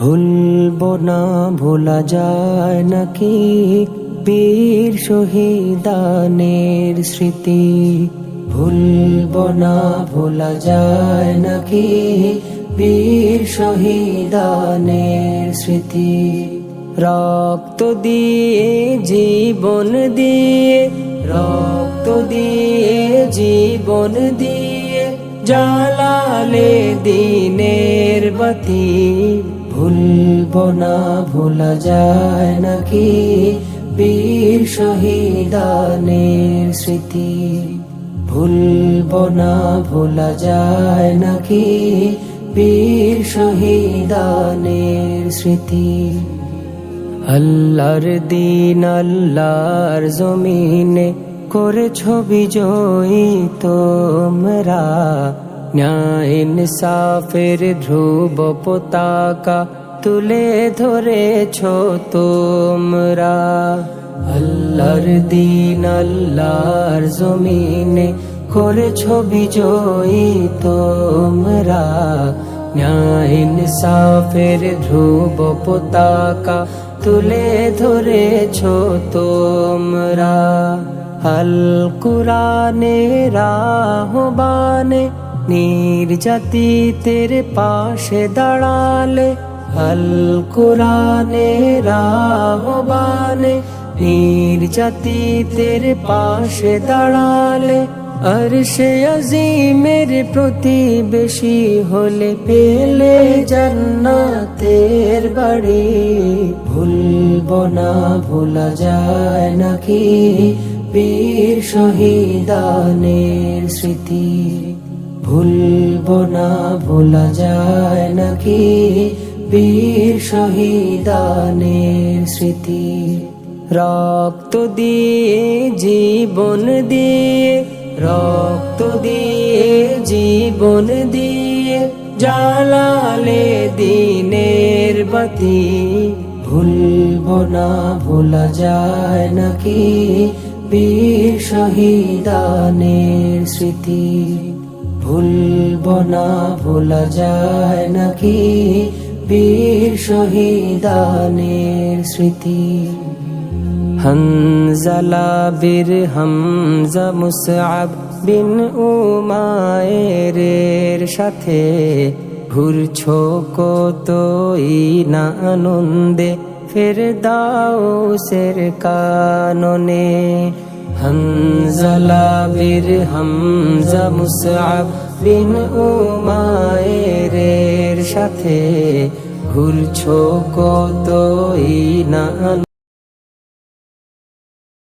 ভুলবো না ভোলা যায় নাকি বীর শহীদানের স্মৃতি। ভুলবো না ভোলা যায় নাকি বীর শহীদানের স্মৃতি। রক্ত দিয়ে জীবন দিয়ে, রক্ত দিয়ে জীবন দিয়ে জ্বালালে দিনের বাতি। ভুলবো না ভোলা যায় নাকি বীর শহীদানের স্মৃতি। ভুলবো না ভোলা যায় নাকি বীর শহীদানের স্মৃতি। আল্লাহর দিন আল্লাহর জমিনে করেছ বিজয়ী তোমরা, ন্যায় ইনসাফের ধ্রুব পতাকা তুলে ধরেছ তোমরা। আল্লাহর দিন আল্লাহর জমিনে করেছ বিজয়ী তোমরা, ন্যায় ইনসাফের ধ্রুব পতাকা তুলে ধরেছ তোমরা। আল কুরআনের আহ্বানে নির্যাতিতের পাশে দাঁড়ালে, আল কুরআনের আহ্বানে নির্যাতিতের পাশে দাঁড়ালে, আরশে আজিমের প্রতিবেশী হলে পেলে জান্নাতের বাড়ি। ভুলবো না ভোলা যায় নাকি বীর শহীদানের স্মৃতি। ভুলবো না ভোলা যায় নাকি বীর শহীদানের স্মৃতি। রক্ত দিয়ে জীবন দিয়ে, রক্ত দিয়ে জীবন দিয়ে জ্বালালে দিনের বাতি। ভুলবো না ভোলা যায় নাকি বীর শহীদানের স্মৃতি। ভুলবো না ভোলা যায় নাকি বীর শহীদানের স্মৃতি। হানজালা বীর হামজা মুসআব বিন উমায়ের সাথে ঘুরছো কতই না আনন্দে ফেরদাউসের কাননে। হানজালা বীর হামজা মুসআব বিন উমায়ের সাথে ঘুরছো কতই না